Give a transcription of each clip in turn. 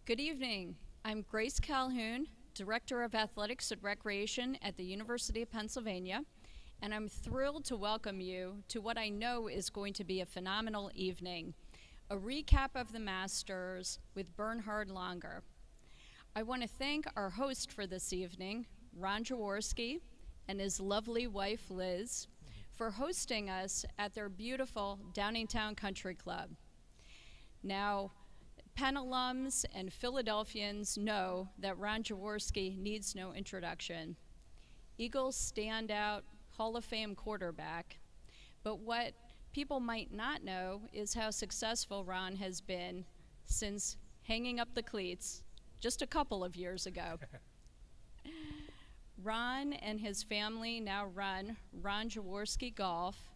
Good evening. I'm Grace Calhoun, Director of Athletics and Recreation at the University of Pennsylvania, and I'm thrilled to welcome you to what I know is going to be a phenomenal evening, a recap of the Masters with Bernhard Langer. I want to thank our host for this evening, Ron Jaworski, and his lovely wife, Liz, for hosting us at their beautiful Downingtown Country Club. Now, Penn alums and Philadelphians know that Ron Jaworski needs no introduction. Eagles standout Hall of Fame quarterback. But what people might not know is how successful Ron has been since hanging up the cleats just a couple of years ago. Ron and his family now run Ron Jaworski Golf,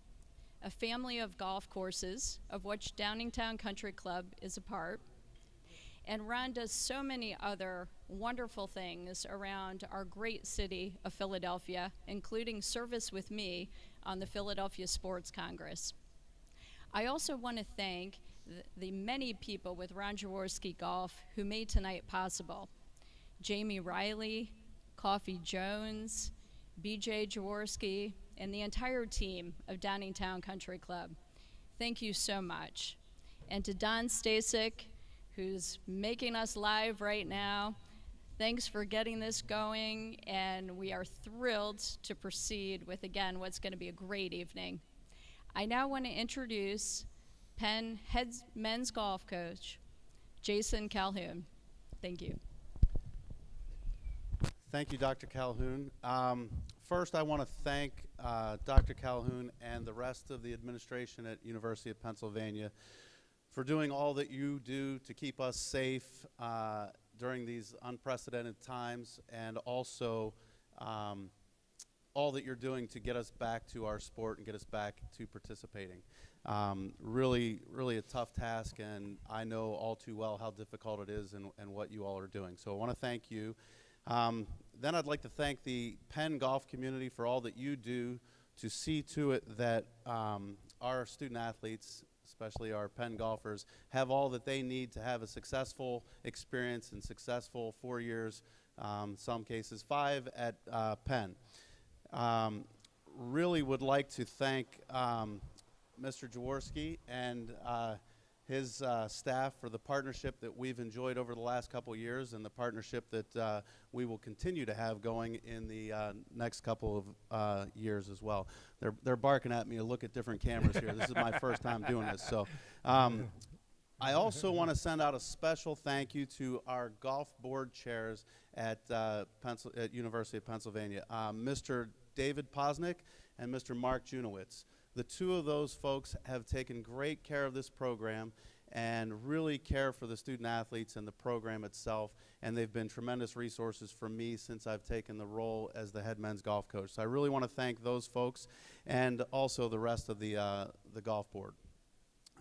a family of golf courses of which Downingtown Country Club is a part. And Ron does so many other wonderful things around our great city of Philadelphia, including service with me on the Philadelphia Sports Congress. I also want to thank the many people with Ron Jaworski Golf who made tonight possible. Jamie Riley, Coffee Jones, BJ Jaworski, and the entire team of Downingtown Country Club. Thank you so much. And to Don Stasek, who's making us live right now. Thanks for getting this going, and we are thrilled to proceed with, again, what's going to be a great evening. I now want to introduce Penn head men's golf coach, Jason Calhoun. Thank you. Thank you, Dr. Calhoun. First, I want to thank Dr. Calhoun and the rest of the administration at University of Pennsylvania for doing all that you do to keep us safe during these unprecedented times, and also all that you're doing to get us back to our sport and get us back to participating. Really a tough task, and I know all too well how difficult it is and what you all are doing. So I want to thank you. Then I'd like to thank the Penn golf community for all that you do to see to it that our student athletes, especially our Penn golfers, have all that they need to have a successful experience and successful 4 years, some cases 5 at Penn. Really would like to thank Mr. Jaworski and his staff for the partnership that we've enjoyed over the last couple of years, and the partnership that we will continue to have going in the next couple of years as well. They're barking at me to look at different cameras here. This is my first time doing this. So I also want to send out a special thank you to our golf board chairs at University of Pennsylvania, Mr. David Posnick and Mr. Mark Junowitz. The two of those folks have taken great care of this program and really care for the student athletes and the program itself, and they've been tremendous resources for me since I've taken the role as the head men's golf coach. So I really want to thank those folks and also the rest of the golf board.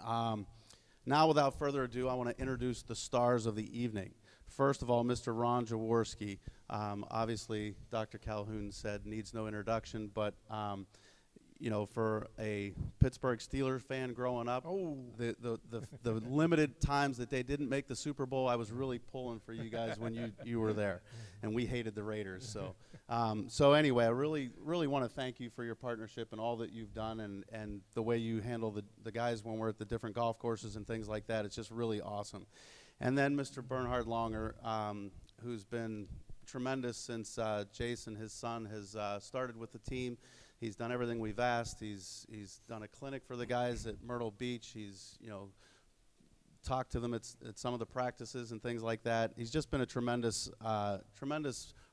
Now, without further ado, I want to introduce the stars of the evening. First of all, Mr. Ron Jaworski. Obviously, Dr. Calhoun said needs no introduction, but you know, for a Pittsburgh Steelers fan growing up, the limited times that they didn't make the Super Bowl, I was really pulling for you guys when you were there, and we hated the Raiders. So, so anyway, I really want to thank you for your partnership and all that you've done, and the way you handle the guys when we're at the different golf courses and things like that. It's just really awesome. And then Mr. Bernhard Langer, who's been tremendous since Jason, his son, has started with the team. He's done everything we've asked. He's done a clinic for the guys at Myrtle Beach. He's, you know, talked to them at some of the practices and things like that. He's just been a tremendous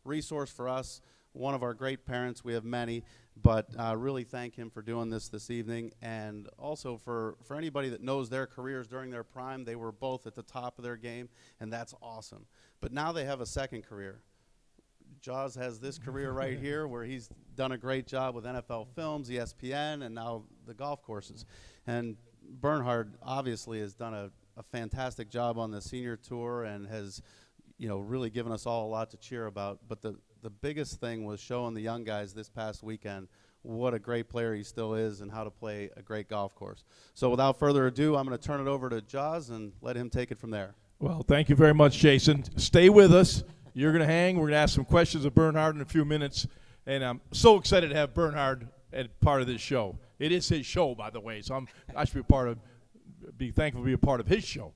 resource for us. One of our great parents. We have many, but really thank him for doing this evening. And also for anybody that knows their careers during their prime, they were both at the top of their game, and that's awesome. But now they have a second career. Jaws has this career right here where he's done a great job with NFL Films, ESPN, and now the golf courses. And Bernhard obviously has done a fantastic job on the senior tour and has, you know, really given us all a lot to cheer about. But the biggest thing was showing the young guys this past weekend what a great player he still is and how to play a great golf course. So without further ado, I'm going to turn it over to Jaws and let him take it from there. Well, thank you very much, Jason. Stay with us. You're going to hang. We're going to ask some questions of Bernhard in a few minutes. And I'm so excited to have Bernhard as part of this show. It is his show, by the way, so I should be thankful to be a part of his show.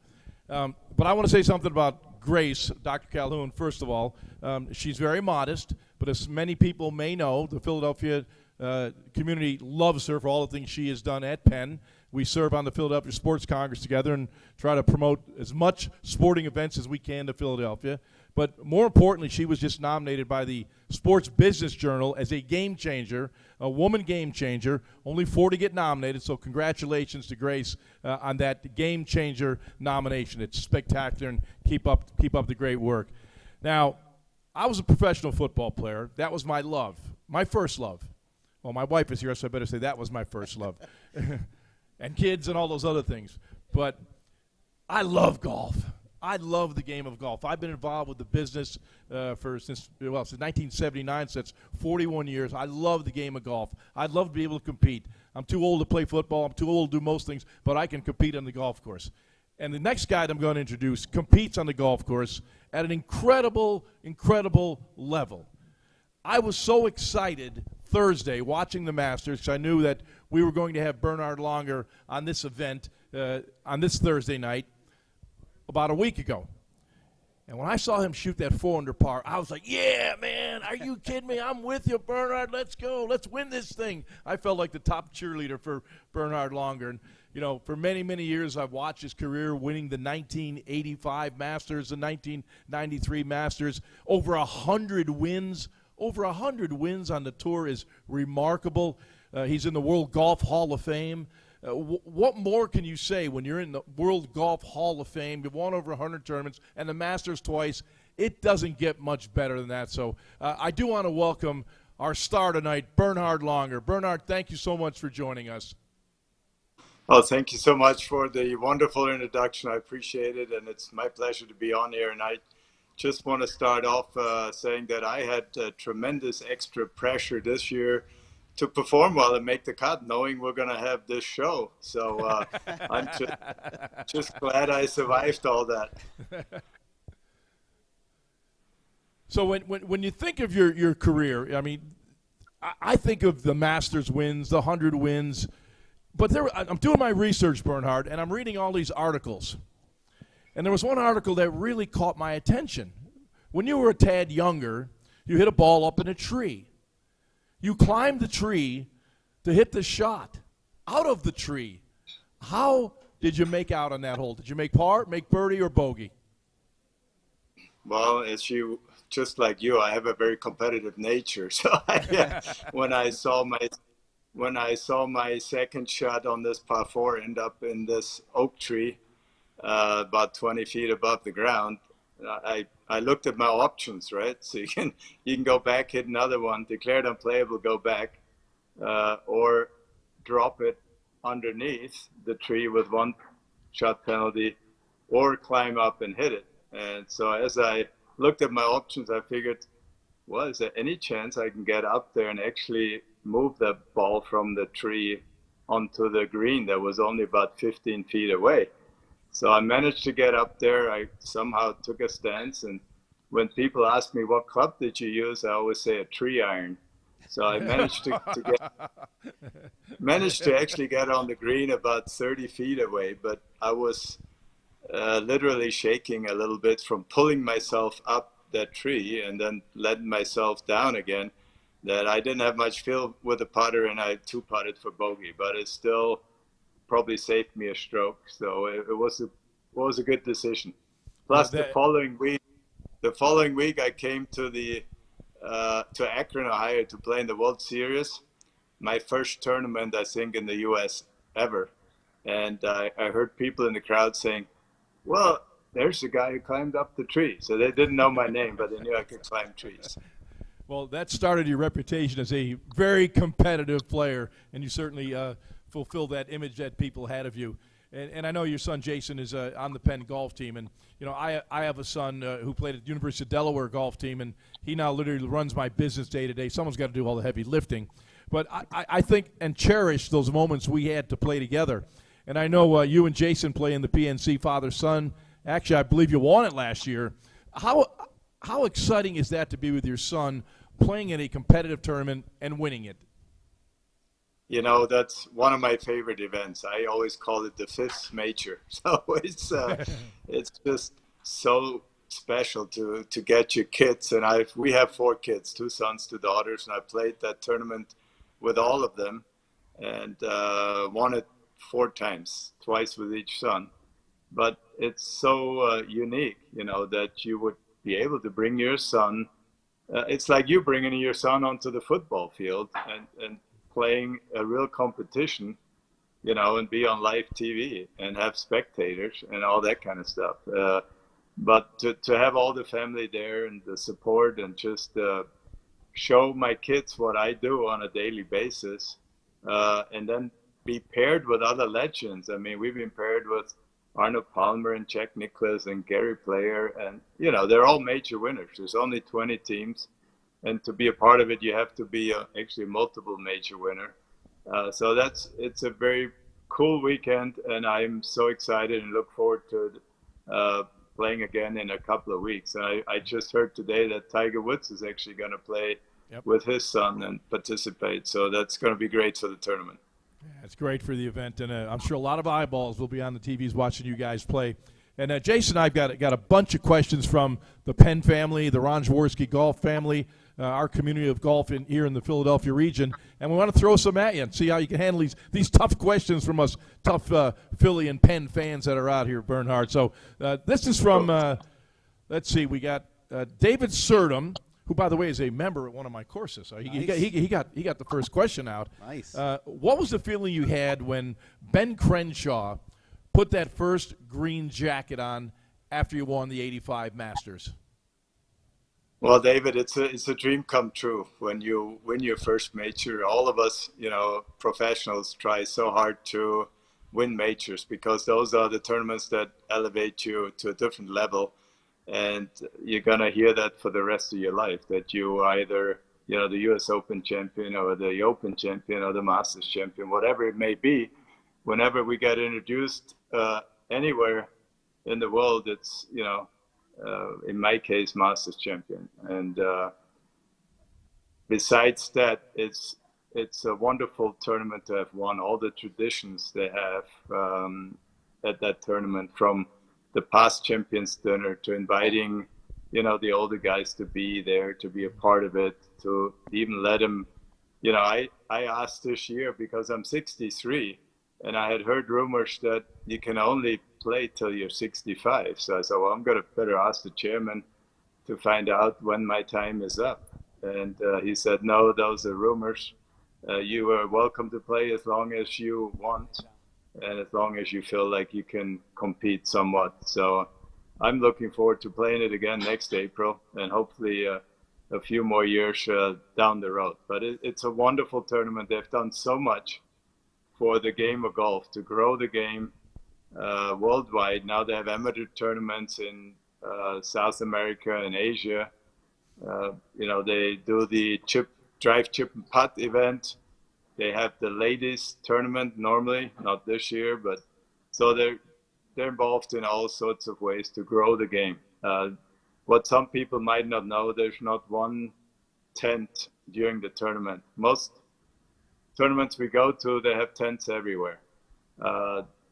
But I want to say something about Grace, Dr. Calhoun, first of all. She's very modest, but as many people may know, the Philadelphia community loves her for all the things she has done at Penn. We serve on the Philadelphia Sports Congress together and try to promote as much sporting events as we can to Philadelphia. But more importantly, she was just nominated by the Sports Business Journal as a game changer, a woman game changer. Only 4 to get nominated, so congratulations to Grace on that game changer nomination. It's spectacular, and keep up the great work. Now, I was a professional football player. That was my love, my first love. Well, my wife is here, so I better say that was my first love. And kids and all those other things. But I love golf. I love the game of golf. I've been involved with the business since 1979, so that's 41 years. I love the game of golf. I'd love to be able to compete. I'm too old to play football. I'm too old to do most things, but I can compete on the golf course. And the next guy that I'm going to introduce competes on the golf course at an incredible, incredible level. I was so excited Thursday watching the Masters because I knew that we were going to have Bernhard Langer on this event on this Thursday night about a week ago. And when I saw him shoot that 4-under par, I was like, yeah, man, are you kidding me? I'm with you, Bernhard. Let's go. Let's win this thing. I felt like the top cheerleader for Bernhard Langer. And, you know, for many, many years I've watched his career winning the 1985 Masters, the 1993 Masters, over 100 wins. Over 100 wins on the tour is remarkable. He's in the World Golf Hall of Fame. What more can you say when you're in the World Golf Hall of Fame? You've won over 100 tournaments and the Masters twice. It doesn't get much better than that. So I do want to welcome our star tonight, Bernhard Langer. Bernhard, thank you so much for joining us. Well, thank you so much for the wonderful introduction. I appreciate it, and it's my pleasure to be on here. And I just want to start off saying that I had tremendous extra pressure this year to perform well and make the cut, knowing we're going to have this show. So I'm just glad I survived all that. So when you think of your career, I mean, I think of the Masters wins, the 100 wins, but I'm doing my research, Bernhard, and I'm reading all these articles. And there was one article that really caught my attention. When you were a tad younger, you hit a ball up in a tree. You climbed the tree to hit the shot out of the tree. How did you make out on that hole? Did you make par, make birdie, or bogey? Well, just like you, I have a very competitive nature. So when I saw my second shot on this par 4 end up in this oak tree, about 20 feet above the ground, I looked at my options, right? So you can go back, hit another one, declare it unplayable, go back, or drop it underneath the tree with 1 shot penalty, or climb up and hit it. And so as I looked at my options, I figured, well, is there any chance I can get up there and actually move the ball from the tree onto the green that was only about 15 feet away? So I managed to get up there. I somehow took a stance, and when people ask me, what club did you use? I always say a tree iron. So I managed to actually get on the green about 30 feet away, but I was literally shaking a little bit from pulling myself up that tree and then letting myself down again, that I didn't have much feel with the putter, and I 2-putted for bogey, but it still probably saved me a stroke. So it was a good decision. Plus the following week I came to Akron, Ohio to play in the World Series, my first tournament, I think, in the U.S. ever. And I heard people in the crowd saying, well, there's the guy who climbed up the tree. So they didn't know my name, but they knew I could climb trees. Well, that started your reputation as a very competitive player, and you certainly fulfill that image that people had of you. And I know your son Jason is on the Penn golf team, and you know I have a son who played at the University of Delaware golf team, and he now literally runs my business day to day. Someone's got to do all the heavy lifting, but I think and cherish those moments we had to play together. And I know you and Jason play in the PNC father-son Actually, I believe you won it last year. How exciting is that to be with your son playing in a competitive tournament and winning it? You know, that's one of my favorite events. I always call it the fifth major. So it's just so special to get your kids. And we have 4 kids, 2 sons, 2 daughters, and I played that tournament with all of them and won it 4 times, twice with each son. But it's so unique, you know, that you would be able to bring your son. It's like you bringing your son onto the football field and playing a real competition, you know, and be on live TV and have spectators and all that kind of stuff. But to have all the family there and the support and just show my kids what I do on a daily basis, and then be paired with other legends. I mean, we've been paired with Arnold Palmer and Jack Nicklaus and Gary Player, and you know, they're all major winners. There's only 20 teams, and to be a part of it, you have to be actually a multiple major winner. So it's a very cool weekend, and I'm so excited and look forward to playing again in a couple of weeks. And I just heard today that Tiger Woods is actually going to play with his son and participate. So that's going to be great for the tournament. Yeah, it's great for the event, and I'm sure a lot of eyeballs will be on the TVs watching you guys play. And Jason and I've got a bunch of questions from the Penn family, the Ron Jaworski golf family, our community of golf here in the Philadelphia region, and we want to throw some at you and see how you can handle these tough questions from us tough Philly and Penn fans that are out here, Bernhard. So this is from, let's see, we got David Surdom, who, by the way, is a member at one of my courses. So he got the first question out. Nice. What was the feeling you had when Ben Crenshaw put that first green jacket on after you won the '85 Masters? Well, David, it's a dream come true when you win your first major. All of us, you know, professionals try so hard to win majors because those are the tournaments that elevate you to a different level. And you're going to hear that for the rest of your life, that you are either, you know, the U.S. Open champion or the Open champion or the Masters champion, whatever it may be. Whenever we get introduced anywhere in the world, it's, you know, in my case, Masters champion. And besides that, it's a wonderful tournament to have won. All the traditions they have at that tournament, from the past champions dinner to inviting, you know, the older guys to be there, to be a part of it, to even let them, you know, I asked this year because I'm 63 and I had heard rumors that you can only play till you're 65. So I said, well, I'm going to better ask the chairman to find out when my time is up. And he said, no, those are rumors. You are welcome to play as long as you want and as long as you feel like you can compete somewhat. So I'm looking forward to playing it again next April and hopefully a few more years down the road. But it's a wonderful tournament. They've done so much for the game of golf to grow the game worldwide. Now they have amateur tournaments in South America and Asia. You know, they do the drive, chip, and putt event. They have the ladies tournament normally, not this year, but so they're involved in all sorts of ways to grow the game. What some people might not know, there's not one tent during the tournament. Most tournaments we go to, they have tents everywhere.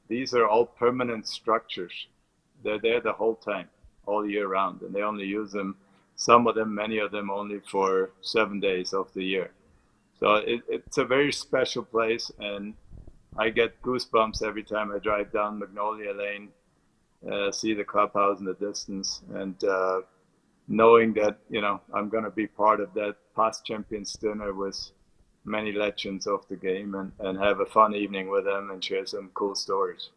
These are all permanent structures. They're there the whole time, all year round, and they only use them, some of them, many of them, only for 7 days of the year. So it's a very special place, and I get goosebumps every time I drive down Magnolia Lane, see the clubhouse in the distance, and knowing that, you know, I'm going to be part of that past champions dinner with many legends of the game and have a fun evening with them and share some cool stories.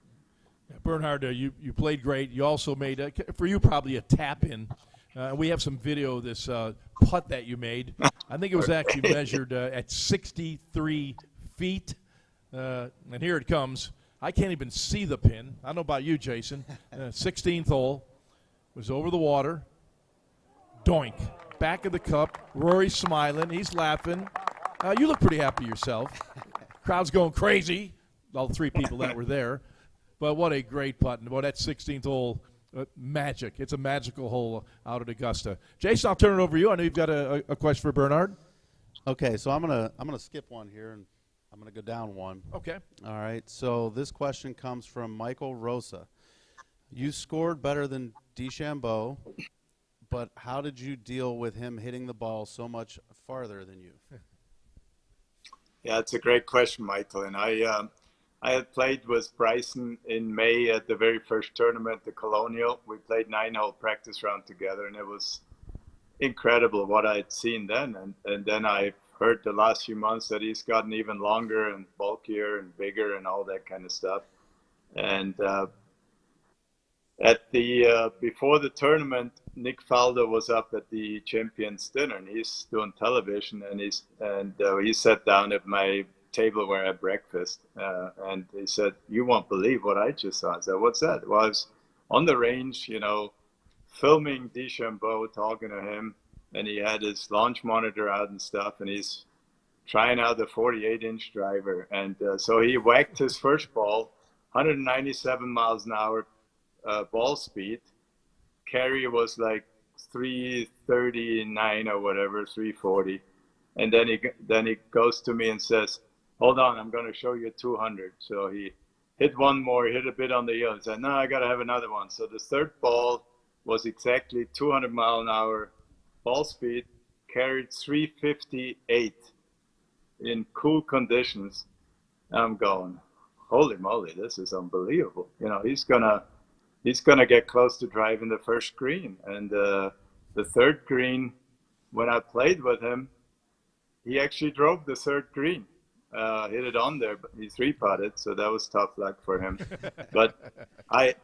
Yeah, Bernhard, you played great. You also made, for you, probably a tap-in. We have some video of this putt that you made. I think it was actually measured at 63 feet. And here it comes. I can't even see the pin. I don't know about you, Jason. 16th hole was over the water. Doink. Back of the cup. Rory's smiling. He's laughing. You look pretty happy yourself. Crowd's going crazy. All 3 people that were there. But what a great putt. And boy, that 16th hole Magic. It's a magical hole out at Augusta. Jason, I'll turn it over to you. I know you've got a question for Bernhard. Okay, so I'm gonna skip one here, and I'm gonna go down one. Okay. All right. So this question comes from Michael Rosa. You scored better than DeChambeau, but how did you deal with him hitting the ball so much farther than you? Yeah, it's a great question, Michael. And I had played with Bryson in May at the very first tournament, the Colonial. We played 9-hole practice round together, and it was incredible what I'd seen then. And then I heard the last few months that he's gotten even longer and bulkier and bigger and all that kind of stuff. And at the before the tournament, Nick Faldo was up at the Champions Dinner, and he's doing television, and he sat down at my table where I had breakfast, and he said, "You won't believe what I just saw." I said, "What's that?" Well, I was on the range, filming DeChambeau, talking to him, and he had his launch monitor out and stuff, and he's trying out the 48-inch driver, and so he whacked his first ball, 197 miles an hour ball speed. Carry was like 339 or whatever, 340, and then he goes to me and says, "Hold on, I'm going to show you 200." So he hit one more, hit a bit on the heel, and said, "No, I got to have another one." So the third ball was exactly 200 mile an hour ball speed, carried 358 in cool conditions. I'm going, holy moly, this is unbelievable. He's gonna get close to driving the first green. And the third green, when I played with him, he actually drove the third green, hit it on there, but he three-putted, so that was tough luck for him. But I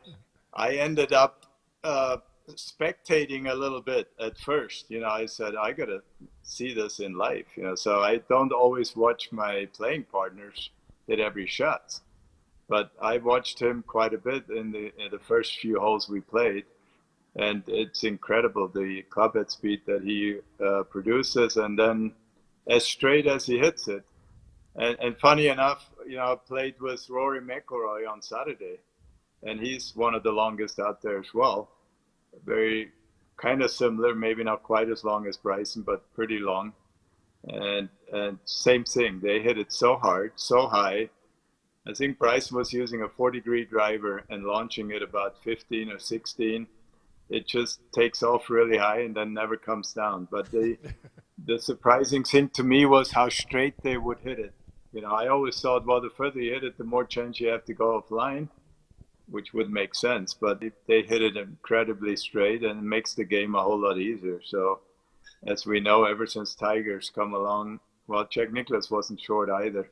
ended up spectating a little bit at first. I said, I gotta see this in life. So I don't always watch my playing partners hit every shot, but I watched him quite a bit in the first few holes we played, and it's incredible the club head speed that he produces, and then as straight as he hits it. And funny enough, I played with Rory McIlroy on Saturday, and he's one of the longest out there as well. Very kind of similar, maybe not quite as long as Bryson, but pretty long. And same thing, they hit it so hard, so high. I think Bryson was using a 40-degree driver and launching it about 15 or 16. It just takes off really high and then never comes down. But the surprising thing to me was how straight they would hit it. I always thought, well, the further you hit it, the more chance you have to go offline, which would make sense. But they hit it incredibly straight, and it makes the game a whole lot easier. So as we know, ever since Tiger's come along, well, Jack Nicklaus wasn't short either.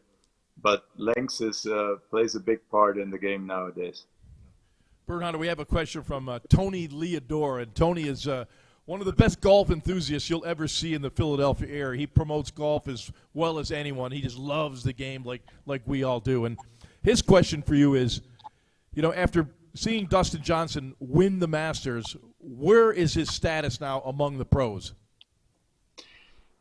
But length plays a big part in the game nowadays. Bernhard, we have a question from Tony Leodore, and Tony is one of the best golf enthusiasts you'll ever see in the Philadelphia area. He promotes golf as well as anyone. He just loves the game like we all do. And his question for you is, after seeing Dustin Johnson win the Masters, where is his status now among the pros?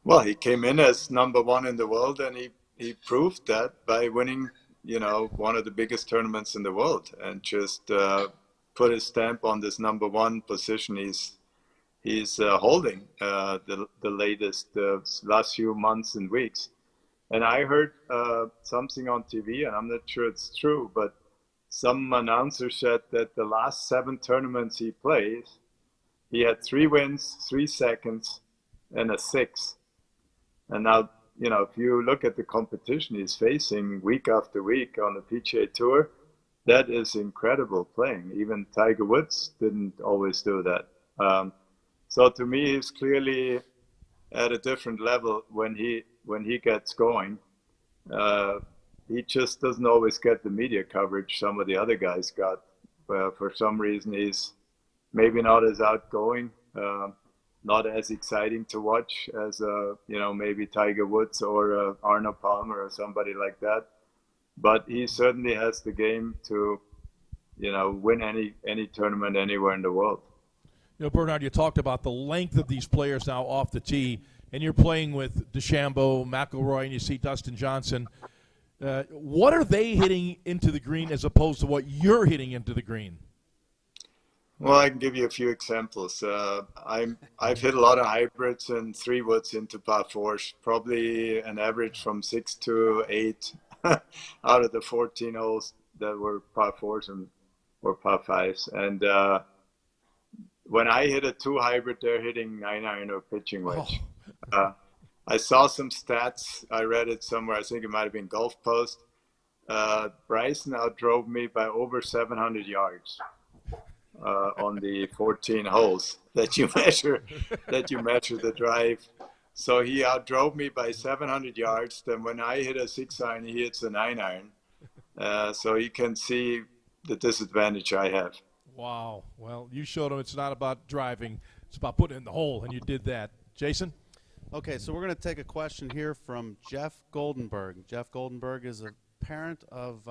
Well, he came in as number one in the world, and he proved that by winning, one of the biggest tournaments in the world, and just put his stamp on this number one position he's holding the latest last few months and weeks. And I heard something on TV, and I'm not sure it's true, but some announcer said that the last 7 tournaments he played, he had 3 wins, 3 seconds, and a 6. And now, if you look at the competition he's facing week after week on the PGA Tour, that is incredible playing. Even Tiger Woods didn't always do that. So to me, he's clearly at a different level when he gets going. He just doesn't always get the media coverage some of the other guys got. For some reason, he's maybe not as outgoing. Not as exciting to watch as maybe Tiger Woods or Arnold Palmer or somebody like that, but he certainly has the game to win any tournament anywhere in the world. Bernhard, you talked about the length of these players now off the tee, and you're playing with DeChambeau, McIlroy, and you see Dustin Johnson. What are they hitting into the green as opposed to what you're hitting into the green? Well, I can give you a few examples. I've hit a lot of hybrids and 3-woods into par fours, probably an average from 6 to 8 out of the 14 holes that were par fours and or par fives. And when I hit a 2 hybrid, they're hitting 9-iron or pitching wedge. I saw some stats. I read it somewhere. I think it might have been Golf Post. Bryson outdrove me by over 700 yards. On the 14 holes that you measure the drive. So he outdrove me by 700 yards. Then when I hit a 6-iron, he hits a 9-iron. So you can see the disadvantage I have. Wow. Well, you showed him it's not about driving. It's about putting it in the hole, and you did that. Jason? Okay, so we're going to take a question here from Jeff Goldenberg. Jeff Goldenberg is a parent of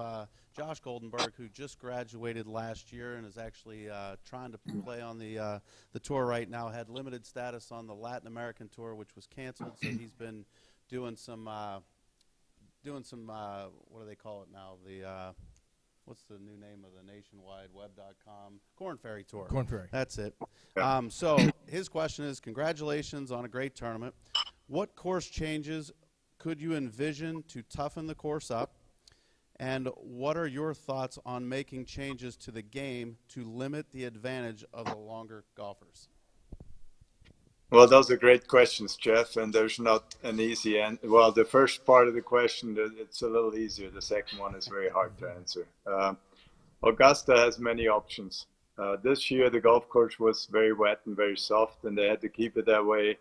Josh Goldenberg, who just graduated last year and is actually trying to play on the tour right now. Had limited status on the Latin American tour, which was canceled. So he's been doing some what do they call it now? The what's the new name of the nationwide web.com Corn Ferry Tour? Corn Ferry. That's it. So his question is: congratulations on a great tournament. What course changes could you envision to toughen the course up? And what are your thoughts on making changes to the game to limit the advantage of the longer golfers? Well, those are great questions, Jeff, and there's not an easy answer. Well, the first part of the question, it's a little easier. The second one is very hard to answer. Augusta has many options. This year, the golf course was very wet and very soft, and they had to keep it that way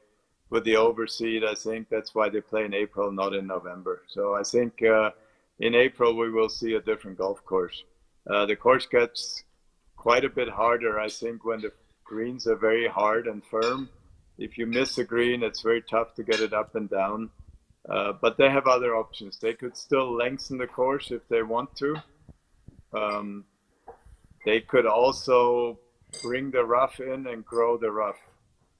with the overseed. I think that's why they play in April, not in November. So I think in April, we will see a different golf course. The course gets quite a bit harder, I think, when the greens are very hard and firm. If you miss a green, it's very tough to get it up and down. But they have other options. They could still lengthen the course if they want to. They could also bring the rough in and grow the rough.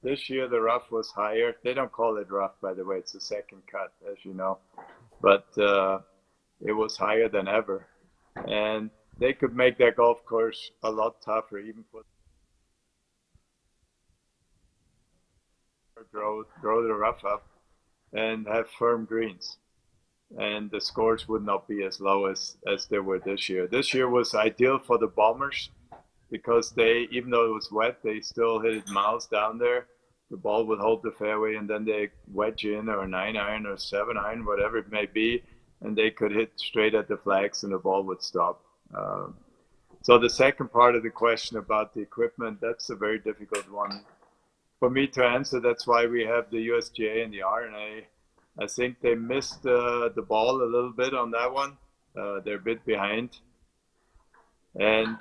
This year, the rough was higher. They don't call it rough, by the way. It's the second cut, as you know. But it was higher than ever. And they could make that golf course a lot tougher, even put grow the rough up and have firm greens. And the scores would not be as low as they were this year. This year was ideal for the bombers because they, even though it was wet, they still hit it miles down there. The ball would hold the fairway, and then they wedge in or a 9-iron or 7-iron, whatever it may be, and they could hit straight at the flags and the ball would stop. So the second part of the question about the equipment, that's a very difficult one for me to answer. That's why we have the USGA and the R&A. I think they missed the ball a little bit on that one. They're a bit behind. And,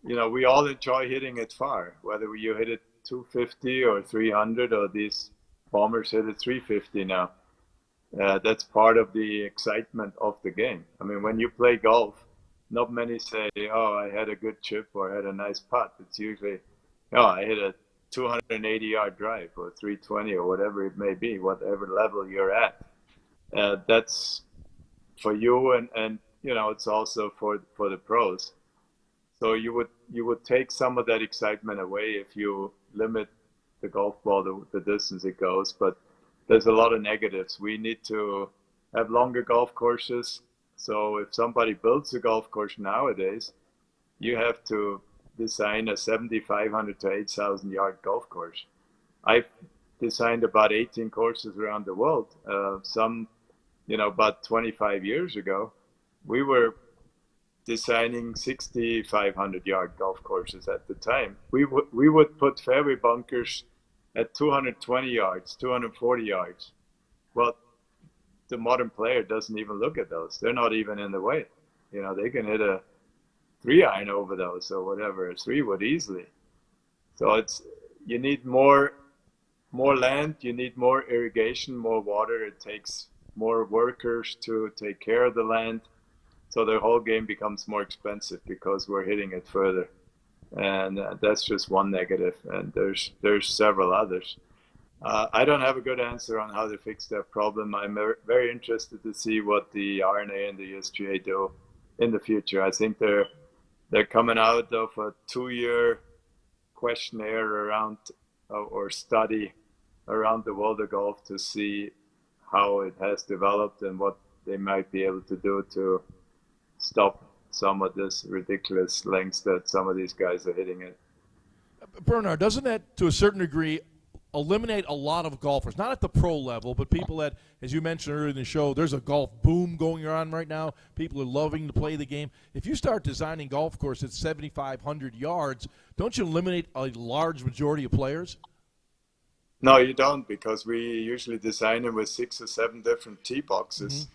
you know, we all enjoy hitting it far, whether you hit it 250 or 300, or these bombers hit it 350 now. That's part of the excitement of the game. I mean, when you play golf, not many say, oh, I had a good chip or I had a nice putt. It's usually, oh, I hit a 280-yard drive or 320 or whatever it may be, whatever level you're at. That's for you, and you know, it's also for the pros. So you would take some of that excitement away if you limit the golf ball the distance it goes. But there's a lot of negatives. We need to have longer golf courses. So if somebody builds a golf course nowadays, you have to design a 7,500 to 8,000 yard golf course. I've designed about 18 courses around the world. Some, you know, about 25 years ago, we were designing 6,500 yard golf courses at the time. We would put fairway bunkers at 220 yards, 240 yards. Well, the modern player doesn't even look at those. They're not even in the way. You know, they can hit a 3-iron over those or whatever, a 3-wood easily. So you need more land, you need more irrigation, more water. It takes more workers to take care of the land. So the whole game becomes more expensive because we're hitting it further. And that's just one negative. And there's several others. I don't have a good answer on how to fix that problem. I'm very interested to see what the R&A and the USGA do in the future. I think they're coming out of a 2-year questionnaire around or study around the world of golf to see how it has developed and what they might be able to do to stop some of this ridiculous lengths that some of these guys are hitting it. Bernhard, doesn't that, to a certain degree, eliminate a lot of golfers, not at the pro level, but people that, as you mentioned earlier in the show, there's a golf boom going on right now. People are loving to play the game. If you start designing golf courses at 7,500 yards, don't you eliminate a large majority of players? No, you don't, because we usually design them with 6 or 7 different tee boxes. Mm-hmm.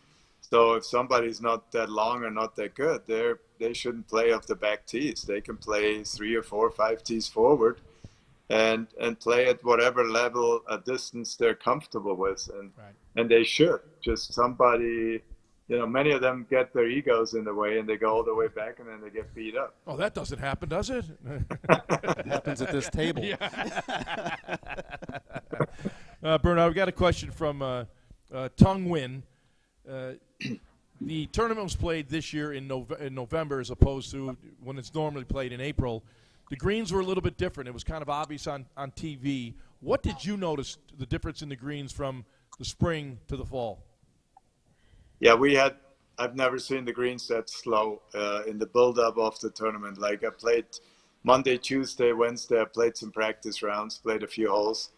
So if somebody's not that long or not that good, they shouldn't play off the back tees. They can play 3 or 4 or 5 tees forward and play at whatever level, a distance they're comfortable with. And they should. Just somebody, many of them get their egos in the way and they go all the way back and then they get beat up. Oh, that doesn't happen, does it? It happens at this table. Bernhard, we got a question from Tung Nguyen. The tournament was played this year in November as opposed to when it's normally played in April. The greens were a little bit different. It was kind of obvious on TV. What did you notice the difference in the greens from the spring to the fall? Yeah, I've never seen the greens that slow in the build-up of the tournament. Like I played Monday, Tuesday, Wednesday, I played some practice rounds, played a few holes,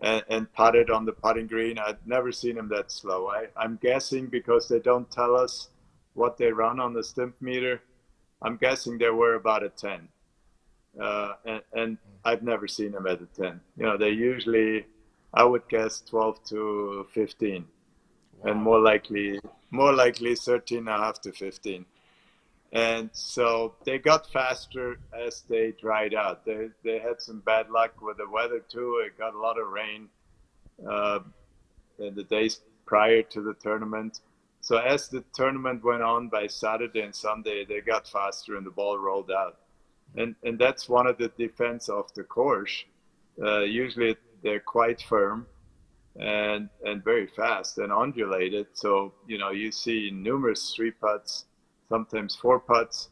and putted on the putting green. I'd never seen them that slow. I'm guessing because they don't tell us what they run on the stimp meter. I'm guessing they were about a 10. And I've never seen them at a 10. They usually, I would guess 12 to 15. Wow. And more likely 13 and a half to 15. And so they got faster as they dried out. They had some bad luck with the weather too. It got a lot of rain in the days prior to the tournament. So as the tournament went on by Saturday and Sunday, they got faster and the ball rolled out. And that's one of the defense of the course. Usually they're quite firm and very fast and undulated. So, you see numerous 3 putts, sometimes 4 putts.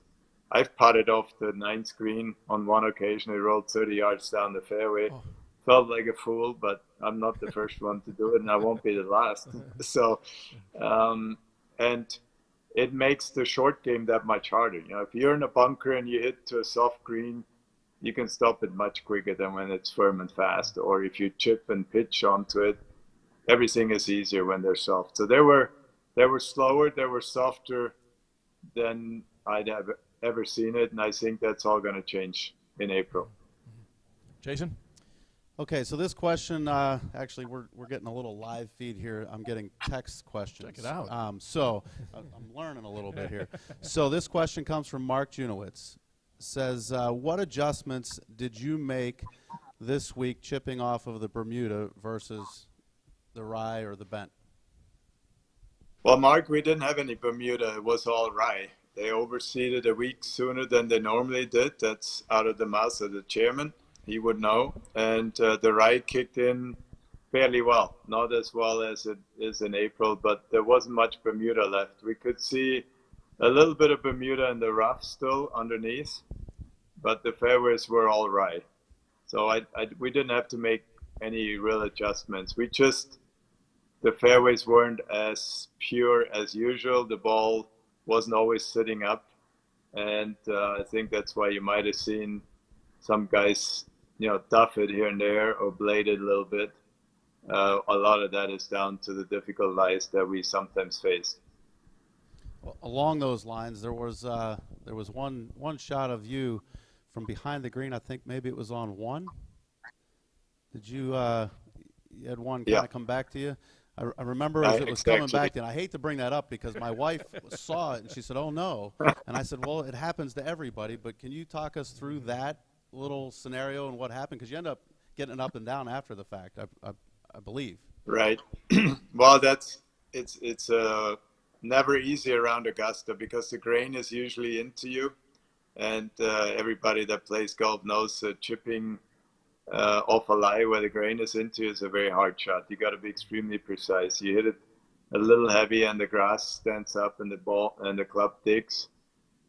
I've putted off the 9th green on one occasion. I rolled 30 yards down the fairway. Oh. Felt like a fool, but I'm not the first one to do it, and I won't be the last. So, and it makes the short game that much harder. If you're in a bunker and you hit to a soft green, you can stop it much quicker than when it's firm and fast. Or if you chip and pitch onto it, everything is easier when they're soft. So they were slower, they were softer than I'd have ever seen it, and I think that's all going to change in April. Jason? Okay, so this question, actually, we're getting a little live feed here. I'm getting text questions. Check it out. So I'm learning a little bit here. So this question comes from Mark Junowitz. Says, what adjustments did you make this week chipping off of the Bermuda versus the rye or the bent? Well, Mark, we didn't have any Bermuda. It was all rye. They overseeded a week sooner than they normally did. That's out of the mouth of the chairman. He would know. And the rye kicked in fairly well. Not as well as it is in April, but there wasn't much Bermuda left. We could see a little bit of Bermuda in the rough still underneath, but the fairways were all rye. So we didn't have to make any real adjustments. The fairways weren't as pure as usual. The ball wasn't always sitting up. And I think that's why you might have seen some guys, duff it here and there or blade it a little bit. A lot of that is down to the difficult lies that we sometimes faced. Well, along those lines, there was one shot of you from behind the green. I think maybe it was on 1. Did you you had one kind of come back to you? I remember as it was coming back to you. And I hate to bring that up because my wife saw it and she said, "Oh no!" And I said, "Well, it happens to everybody." But can you talk us through that little scenario and what happened? Because you end up getting it up and down after the fact, I believe. Right. Well, it's never easy around Augusta because the grain is usually into you, and everybody that plays golf knows chipping off a lie where the grain is into is a very hard shot. You got to be extremely precise. You hit it a little heavy and the grass stands up and the ball and the club digs,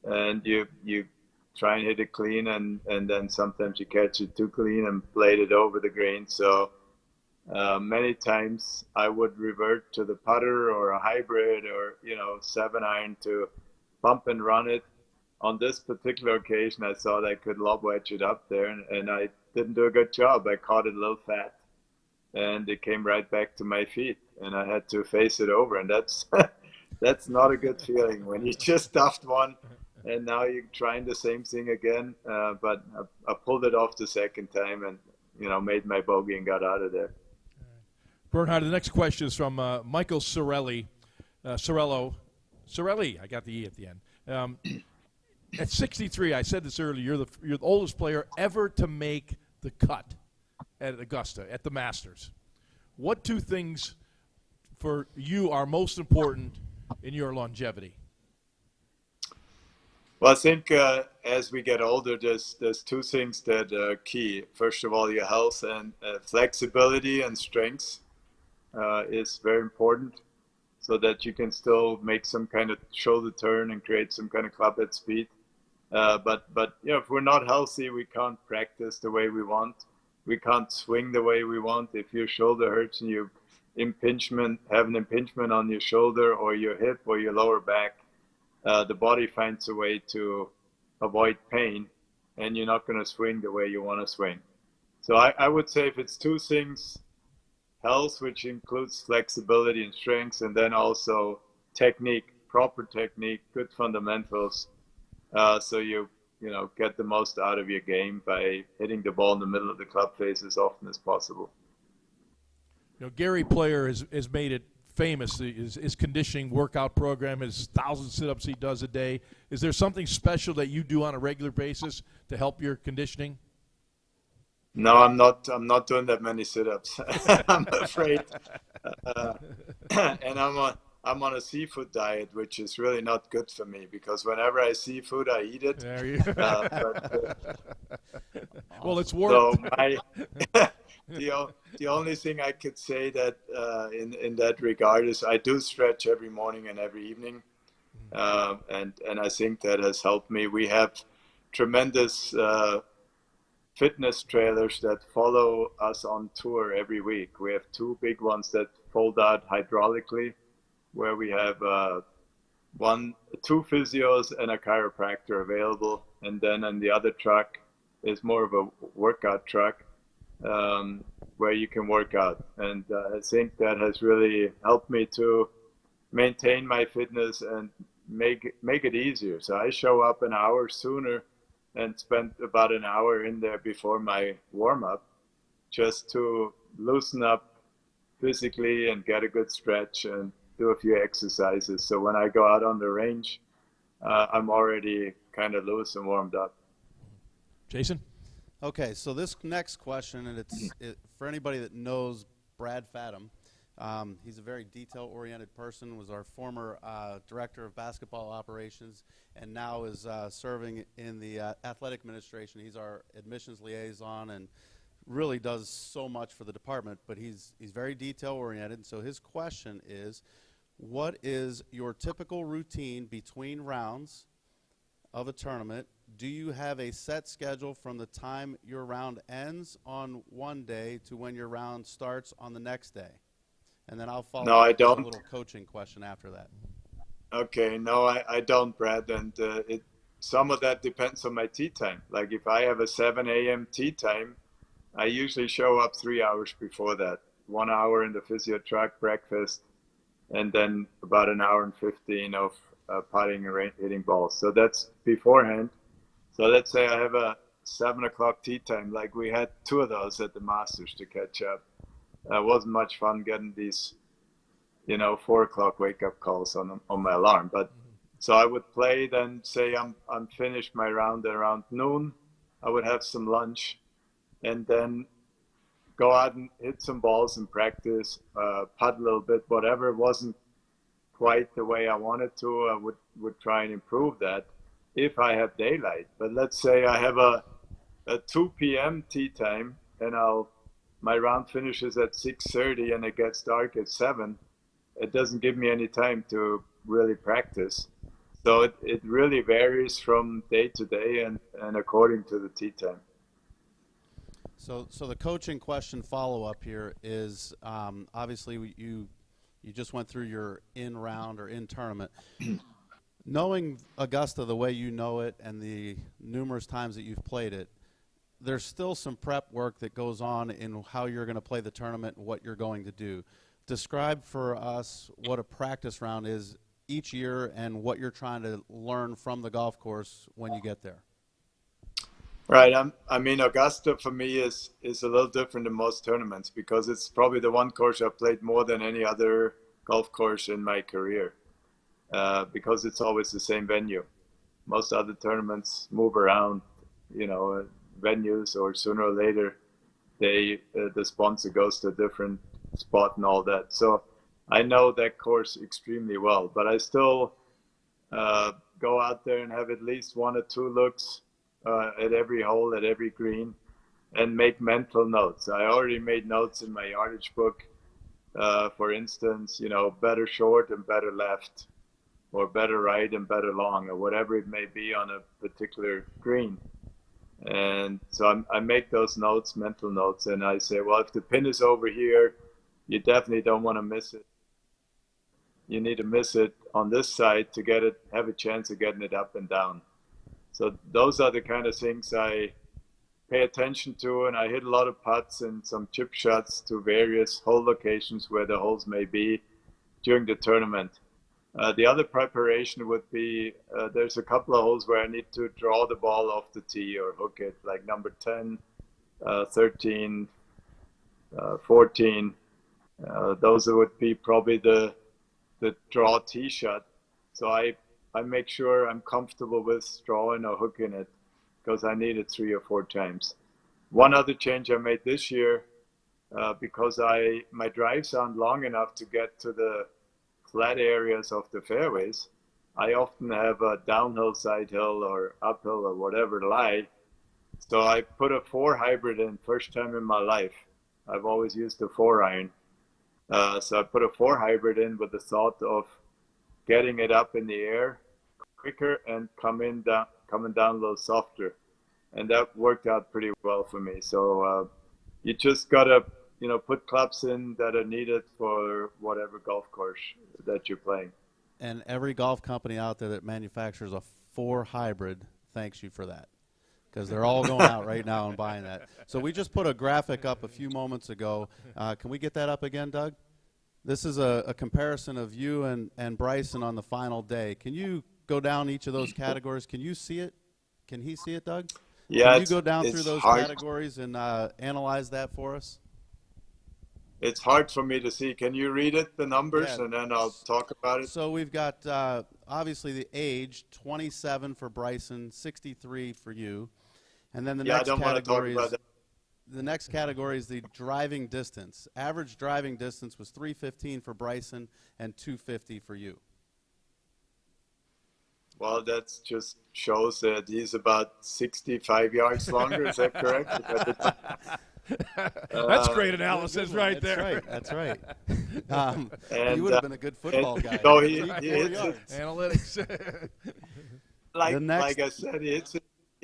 and you try and hit it clean, and then sometimes you catch it too clean and blade it over the green. So many times I would revert to the putter or a hybrid or 7-iron to bump and run it. On this particular occasion, I thought I could lob wedge it up there, and I didn't do a good job. I caught it a little fat, and it came right back to my feet, and I had to face it over, and that's that's not a good feeling when you just stuffed one, and now you're trying the same thing again. But I pulled it off the second time, and made my bogey and got out of there. Bernhard, the next question is from Michael Sorelli. Sorelli, I got the E at the end. At 63, I said this earlier, you're the oldest player ever to make the cut at Augusta, at the Masters. What two things for you are most important in your longevity? Well, I think as we get older, there's two things that are key. First of all, your health, and flexibility and strength is very important, so that you can still make some kind of shoulder turn and create some kind of club head speed. But if we're not healthy, we can't practice the way we want. We can't swing the way we want. If your shoulder hurts and you have an impingement on your shoulder or your hip or your lower back, the body finds a way to avoid pain, and you're not going to swing the way you want to swing. So I would say if it's two things, health, which includes flexibility and strength, and then also technique, proper technique, good fundamentals, so you get the most out of your game by hitting the ball in the middle of the club face as often as possible. Gary Player has made it famous, his conditioning workout program, his 1,000 sit-ups he does a day. Is there something special that you do on a regular basis to help your conditioning? No, I'm not doing that many sit-ups. I'm afraid. And I'm on a seafood diet, which is really not good for me, because whenever I see food, I eat it. There you go. Well, it's work. So the only thing I could say that in that regard is I do stretch every morning and every evening, and I think that has helped me. We have tremendous fitness trailers that follow us on tour every week. We have two big ones that fold out hydraulically, where we have two physios and a chiropractor available, and then on the other truck is more of a workout truck where you can work out. And I think that has really helped me to maintain my fitness and make it easier. So I show up an hour sooner and spend about an hour in there before my warm-up, just to loosen up physically and get a good stretch and do a few exercises. So when I go out on the range, I'm already kind of loose and warmed up. Jason? Okay, so this next question, and it's for anybody that knows Brad Fadum. He's a very detail-oriented person, was our former director of basketball operations, and now is serving in the athletic administration. He's our admissions liaison and really does so much for the department, but he's very detail-oriented. So his question is, what is your typical routine between rounds of a tournament? Do you have a set schedule from the time your round ends on one day to when your round starts on the next day? And then I'll follow up with a little coaching question after that. Okay, no, I don't, Brad. And some of that depends on my tee time. Like if I have a 7 a.m. tee time, I usually show up 3 hours before that. 1 hour in the physio truck, breakfast, and then about an hour and 15 of putting and hitting balls. So that's beforehand. So let's say I have a 7 o'clock tee time. Like we had 2 of those at the Masters to catch up. It wasn't much fun getting these, 4 o'clock wake up calls on my alarm. But so I would play, then say I'm finished my round around noon. I would have some lunch, and then go out and hit some balls and practice, putt a little bit. Whatever wasn't quite the way I wanted to, I would try and improve that if I have daylight. But let's say I have a 2 p.m. tee time, and my round finishes at 6:30 and it gets dark at 7. It doesn't give me any time to really practice. So it really varies from day to day and according to the tee time. So the coaching question follow-up here is, obviously you just went through your in-round or in-tournament. Knowing Augusta the way you know it and the numerous times that you've played it, there's still some prep work that goes on in how you're going to play the tournament and what you're going to do. Describe for us what a practice round is each year and what you're trying to learn from the golf course when you get there. Right. I mean, Augusta for me is a little different than most tournaments because it's probably the one course I've played more than any other golf course in my career, because it's always the same venue. Most other tournaments move around, venues, or sooner or later the sponsor goes to a different spot and all that. So I know that course extremely well, but I still go out there and have at least one or two looks at every hole, at every green, and make mental notes. I already made notes in my yardage book, for instance, better short and better left, or better right and better long, or whatever it may be on a particular green. And so I make those notes, mental notes, and I say, well, if the pin is over here, you definitely don't want to miss it. You need to miss it on this side to have a chance of getting it up and down. So those are the kind of things I pay attention to, and I hit a lot of putts and some chip shots to various hole locations where the holes may be during the tournament. The other preparation would be, there's a couple of holes where I need to draw the ball off the tee or hook it, like number 10, 13, 14. Those would be probably the draw tee shot. So I make sure I'm comfortable with drawing or hooking it because I need it 3 or 4 times. One other change I made this year, because my drives aren't long enough to get to the flat areas of the fairways, I often have a downhill, side hill, or uphill, or whatever lie. So I put a 4 hybrid in, first time in my life. I've always used a 4-iron. So I put a 4 hybrid in with the thought of getting it up in the air quicker and coming down a little softer, and that worked out pretty well for me. So you just gotta put clubs in that are needed for whatever golf course that you're playing. And every golf company out there that manufactures a 4 hybrid thanks you for that, because they're all going out right now and buying that. So we just put a graphic up a few moments ago. Can we get that up again, Doug? This is a comparison of you and Bryson on the final day. Can you go down each of those categories? Can you see it? Can he see it, Doug? Yeah. Can you go down through those hard. categories and analyze that for us? It's hard for me to see. Can you read it, the numbers, and then I'll talk about it? So we've got obviously the age, 27 for Bryson, 63 for you. And then the next category is the next category is the driving distance. Average driving distance was 315 for Bryson and 250 for you. Well, that just shows that he's about 65 yards longer. Is that correct? That's great analysis right there. That's right. You would have been a good football guy. So he hits it. Analytics. like I said, he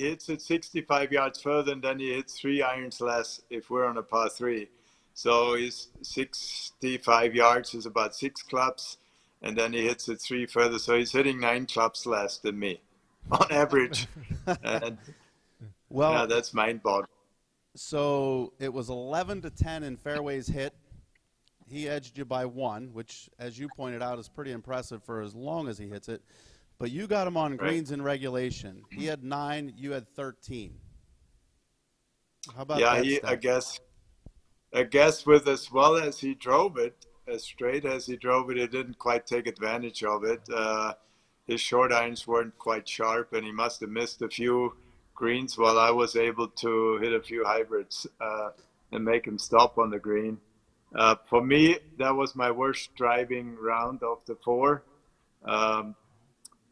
hits it 65 yards further, and then he hits 3 irons less if we're on a par 3. So his 65 yards is about 6 clubs, and then he hits it 3 further. So he's hitting 9 clubs less than me on average. And yeah, that's mind-boggling. So it was 11-10 in fairways hit. He edged you by 1, which, as you pointed out, is pretty impressive for as long as he hits it. But you got him on greens in regulation. He had 9, you had 13. How about that? Yeah, I guess with as well as he drove it, as straight as he drove it, he didn't quite take advantage of it. His short irons weren't quite sharp, and he must have missed a few greens while I was able to hit a few hybrids and make him stop on the green. For me, that was my worst driving round of the 4.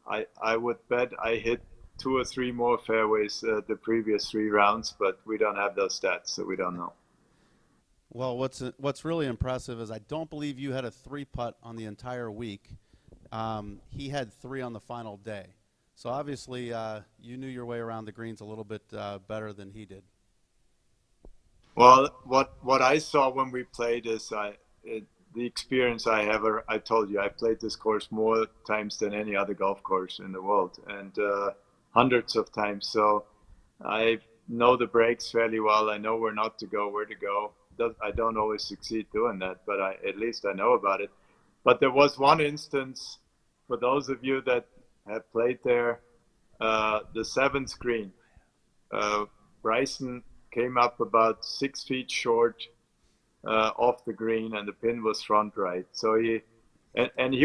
I would bet I hit 2 or 3 more fairways the previous 3 rounds, but we don't have those stats, so we don't know. Well, what's really impressive is I don't believe you had a 3-putt on the entire week. he had 3 on the final day. So obviously you knew your way around the greens a little bit better than he did. Well, what I saw when we played is the experience I have. I told you I played this course more times than any other golf course in the world, and hundreds of times. So I know the breaks fairly well. I know where not to go, where to go. I don't always succeed doing that, but at least I know about it. But there was one instance, for those of you that have played there, the 7th green. Bryson came up about 6 feet short off the green, and the pin was front right. So he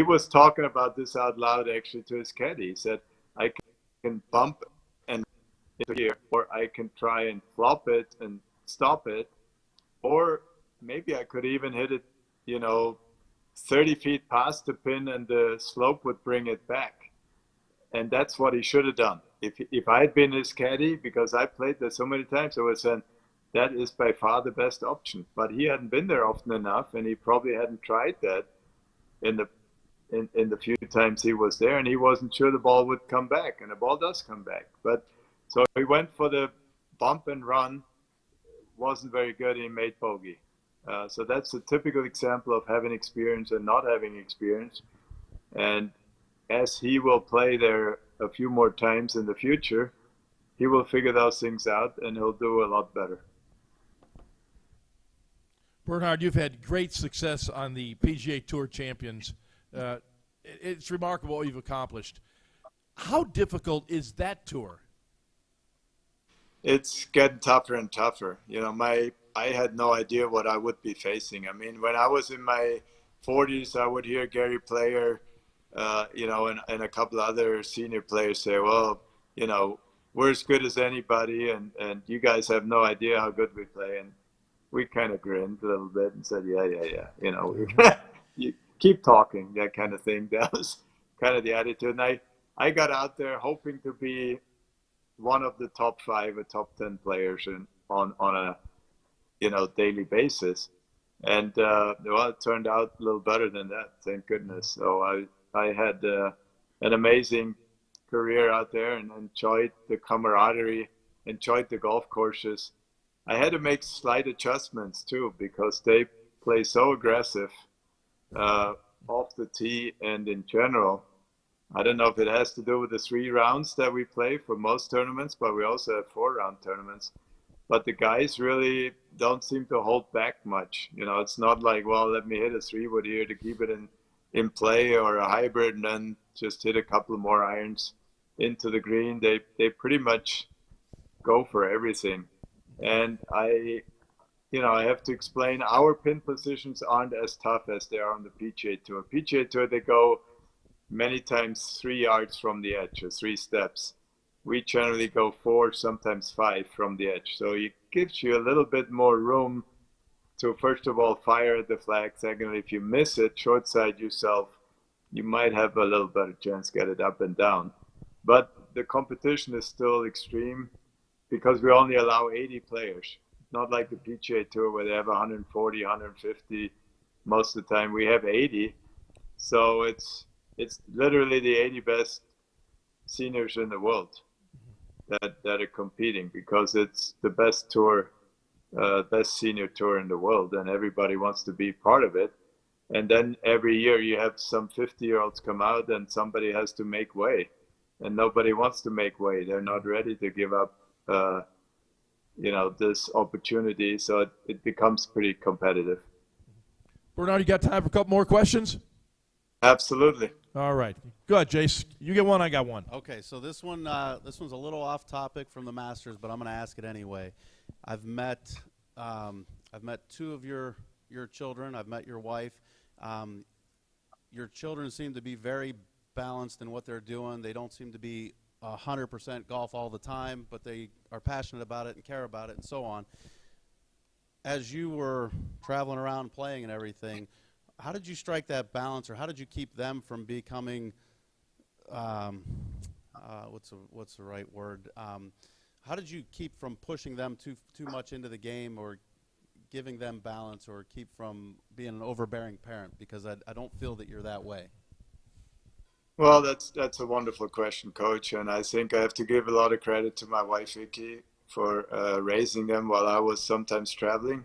was talking about this out loud actually to his caddy. He said, I can bump and here, or I can try and flop it and stop it, or maybe I could even hit it, 30 feet past the pin, and the slope would bring it back. And that's what he should have done. If I had been his caddy, because I played there so many times, I would have said, that is by far the best option. But he hadn't been there often enough, and he probably hadn't tried that in the few times he was there, and he wasn't sure the ball would come back, and the ball does come back. But so he went for the bump and run, wasn't very good, and he made bogey. So that's a typical example of having experience and not having experience. And as he will play there a few more times in the future, he will figure those things out, and he'll do a lot better. Bernhard, you've had great success on the PGA Tour Champions. It's remarkable what you've accomplished. How difficult is that tour? It's getting tougher and tougher. I had no idea what I would be facing. I mean, when I was in my 40s, I would hear Gary Player, and a couple other senior players say, well, we're as good as anybody, and you guys have no idea how good we play. And we kind of grinned a little bit and said, yeah. You keep talking, that kind of thing. That was kind of the attitude. And I got out there hoping to be one of the top 5 or top 10 players on a daily basis. And it turned out a little better than that, thank goodness. So I had an amazing career out there and enjoyed the camaraderie, enjoyed the golf courses. I had to make slight adjustments too, because they play so aggressive off the tee and in general. I don't know if it has to do with the 3 rounds that we play for most tournaments, but we also have 4-round tournaments. But the guys really don't seem to hold back much. It's not like, well, let me hit a 3-wood here to keep it in play, or a hybrid and then just hit a couple more irons into the green. They pretty much go for everything. And I have to explain, our pin positions aren't as tough as they are on the PGA Tour. PGA Tour, they go many times 3 yards from the edge, or 3 steps. We generally go 4, sometimes 5 from the edge. So it gives you a little bit more room to, first of all, fire at the flag. Secondly, if you miss it, short side yourself, you might have a little better chance to get it up and down. But the competition is still extreme, because we only allow 80 players. Not like the PGA Tour where they have 140, 150 most of the time. We have 80. So it's literally the 80 best seniors in the world that are competing, because it's the best tour, best senior tour in the world, and everybody wants to be part of it. And then every year you have some 50-year-olds come out, and somebody has to make way, and nobody wants to make way. They're not ready to give up this opportunity, so it becomes pretty competitive. Bernhard, you got time for a couple more questions? Absolutely. All right. Go ahead, Jace. You get one, I got one. Okay, so this one's a little off topic from the Masters, but I'm going to ask it anyway. I've met 2 of your children. I've met your wife. Your children seem to be very balanced in what they're doing. They don't seem to be 100% golf all the time, but they are passionate about it and care about it and so on. As you were traveling around playing and everything, how did you strike that balance, or how did you keep them from becoming what's the right word? How did you keep from pushing them too much into the game, or giving them balance, or keep from being an overbearing parent? Because I don't feel that you're that way. Well, that's a wonderful question, Coach, and I think I have to give a lot of credit to my wife Vicky for raising them while I was sometimes traveling.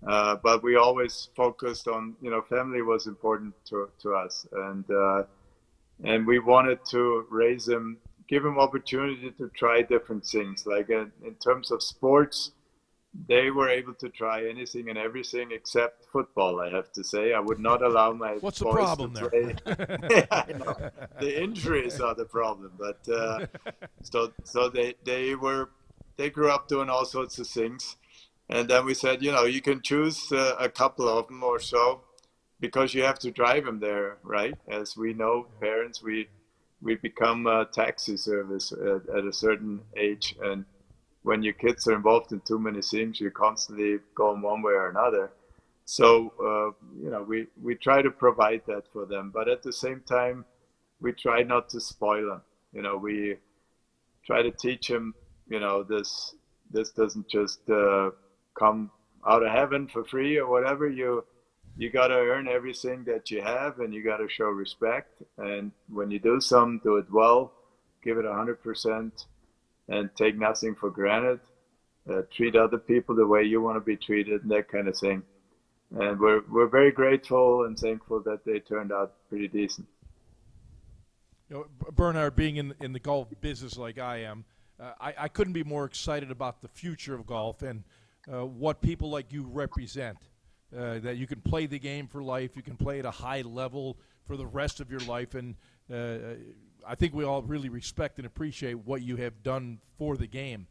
But we always focused on, family was important to us, and we wanted to raise them, give them opportunity to try different things. Like in terms of sports, they were able to try anything and everything except football, I have to say. I would not allow my What's the boys problem to there? play. Yeah, I know. The injuries are the problem. But so they grew up doing all sorts of things. And then we said, you can choose a couple of them or so, because you have to drive them there, right? As we know, parents, we become a taxi service at a certain age. And when your kids are involved in too many things, you're constantly going one way or another. So, we try to provide that for them. But at the same time, we try not to spoil them. We try to teach them, this doesn't just come out of heaven for free or whatever. You got to earn everything that you have, and you got to show respect. And when you do something, do it well, give it 100%. And take nothing for granted. Treat other people the way you want to be treated, and that kind of thing. And we're very grateful and thankful that they turned out pretty decent. Bernhard, being in the golf business like I am, I couldn't be more excited about the future of golf and what people like you represent. That you can play the game for life, you can play at a high level for the rest of your life, and I think we all really respect and appreciate what you have done for the game.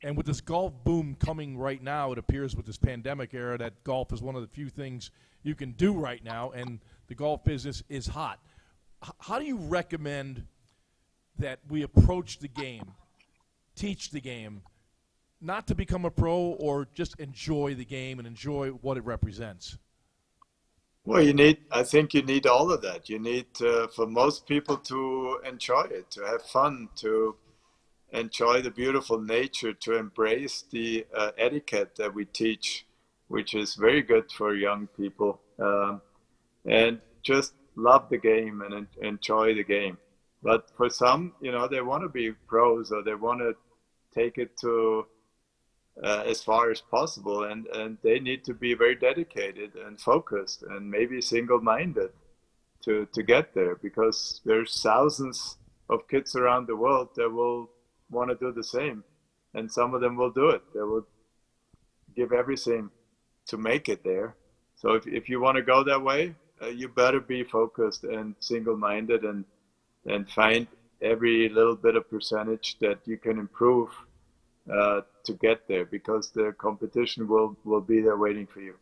And with this golf boom coming right now, it appears with this pandemic era that golf is one of the few things you can do right now, and the golf business is hot. How do you recommend that we approach the game, teach the game, not to become a pro or just enjoy the game and enjoy what it represents? Well, I think you need all of that. You need, for most people, to enjoy it, to have fun, to enjoy the beautiful nature, to embrace the etiquette that we teach, which is very good for young people, and just love the game and enjoy the game. But for some, they want to be pros, or they want to take it to as far as possible, and they need to be very dedicated and focused and maybe single-minded to get there, because there's thousands of kids around the world that will want to do the same, and some of them will do it. They will give everything to make it there. So if you want to go that way, you better be focused and single-minded and find every little bit of percentage that you can improve to get there, because the competition will be there waiting for you.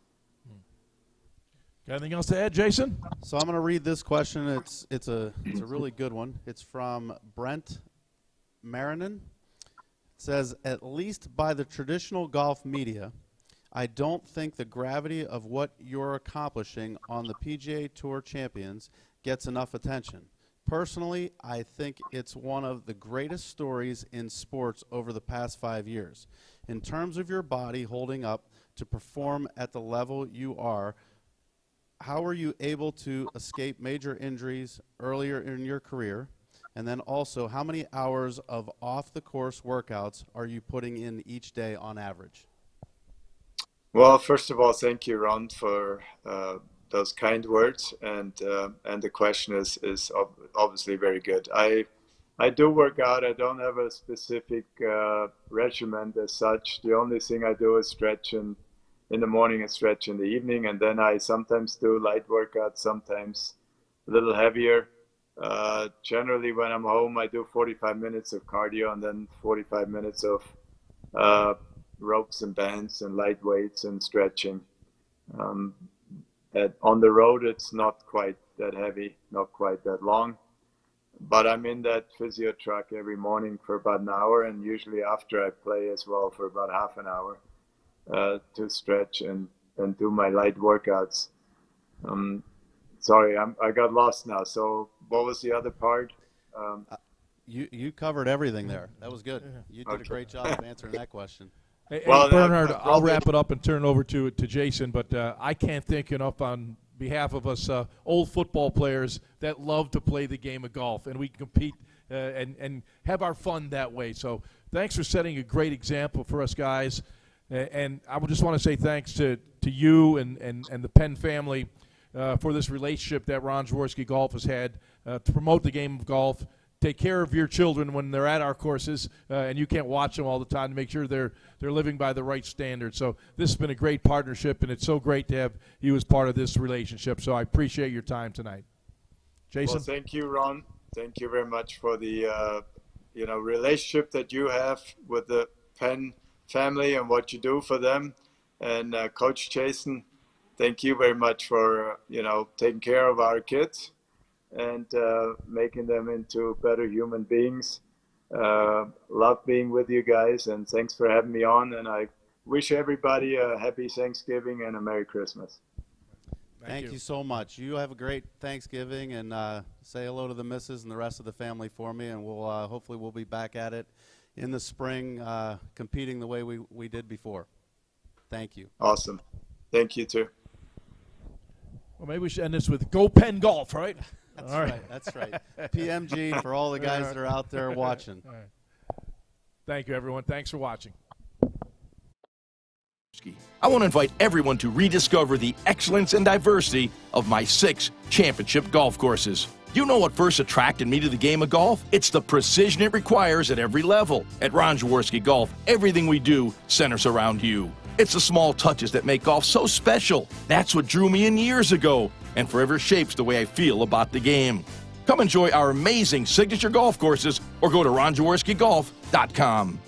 Anything else to add, Jason? So I'm going to read this question. It's a really good one. It's from Brent Marinan. It says, at least by the traditional golf media, I don't think the gravity of what you're accomplishing on the PGA Tour Champions gets enough attention. Personally, I think it's one of the greatest stories in sports over the past 5 years. In terms of your body holding up to perform at the level you are, how were you able to escape major injuries earlier in your career? And then also, how many hours of off-the-course workouts are you putting in each day on average? Well, first of all, thank you, Ron, for those kind words, and the question is obviously very good. I do work out. I don't have a specific regimen as such. The only thing I do is stretch in the morning and stretch in the evening, and then I sometimes do light workouts, sometimes a little heavier. Generally, when I'm home, I do 45 minutes of cardio and then 45 minutes of ropes and bands and light weights and stretching. On the road, it's not quite that heavy, not quite that long, but I'm in that physio truck every morning for about an hour, and usually after I play as well for about half an hour to stretch and do my light workouts. Sorry, I got lost now. So what was the other part? You covered everything there. That was good. You did a great job of answering that question. Hey, Bernhard, I'll wrap it up and turn it over to Jason, but I can't thank you enough on behalf of us old football players that love to play the game of golf, and we can compete and have our fun that way. So thanks for setting a great example for us guys. And I would just want to say thanks to you and the Penn family for this relationship that Ron Jaworski Golf has had to promote the game of golf, take care of your children when they're at our courses, and you can't watch them all the time, to make sure they're living by the right standards. So this has been a great partnership, and it's so great to have you as part of this relationship. So I appreciate your time tonight. Jason? Well, thank you, Ron. Thank you very much for the relationship that you have with the Penn family and what you do for them. And Coach Jason, thank you very much for taking care of our kids and making them into better human beings. Love being with you guys, and thanks for having me on. And I wish everybody a happy Thanksgiving and a Merry Christmas. Thank you so much. You have a great Thanksgiving, and say hello to the missus and the rest of the family for me, and we'll hopefully we'll be back at it in the spring, competing the way we did before. Thank you. Awesome. Thank you too. Well, maybe we should end this with Go Penn Golf, right? That's right. That's right. PMG for all the guys that are out there watching. All right. Thank you, everyone. Thanks for watching. I want to invite everyone to rediscover the excellence and diversity of my 6 championship golf courses. You know what first attracted me to the game of golf? It's the precision it requires at every level. At Ron Jaworski Golf, everything we do centers around you. It's the small touches that make golf so special. That's what drew me in years ago and forever shapes the way I feel about the game. Come enjoy our amazing signature golf courses or go to ronjaworskigolf.com.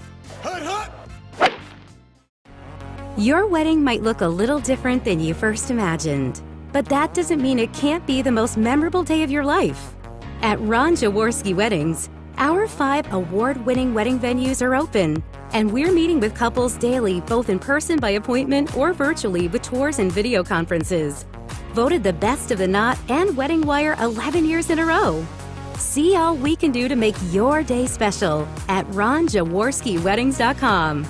Your wedding might look a little different than you first imagined, but that doesn't mean it can't be the most memorable day of your life. At Ron Jaworski Weddings, our 5 award-winning wedding venues are open, and we're meeting with couples daily, both in person by appointment or virtually with tours and video conferences. Voted the best of the knot and Wedding Wire 11 years in a row. See all we can do to make your day special at ronjaworskiweddings.com.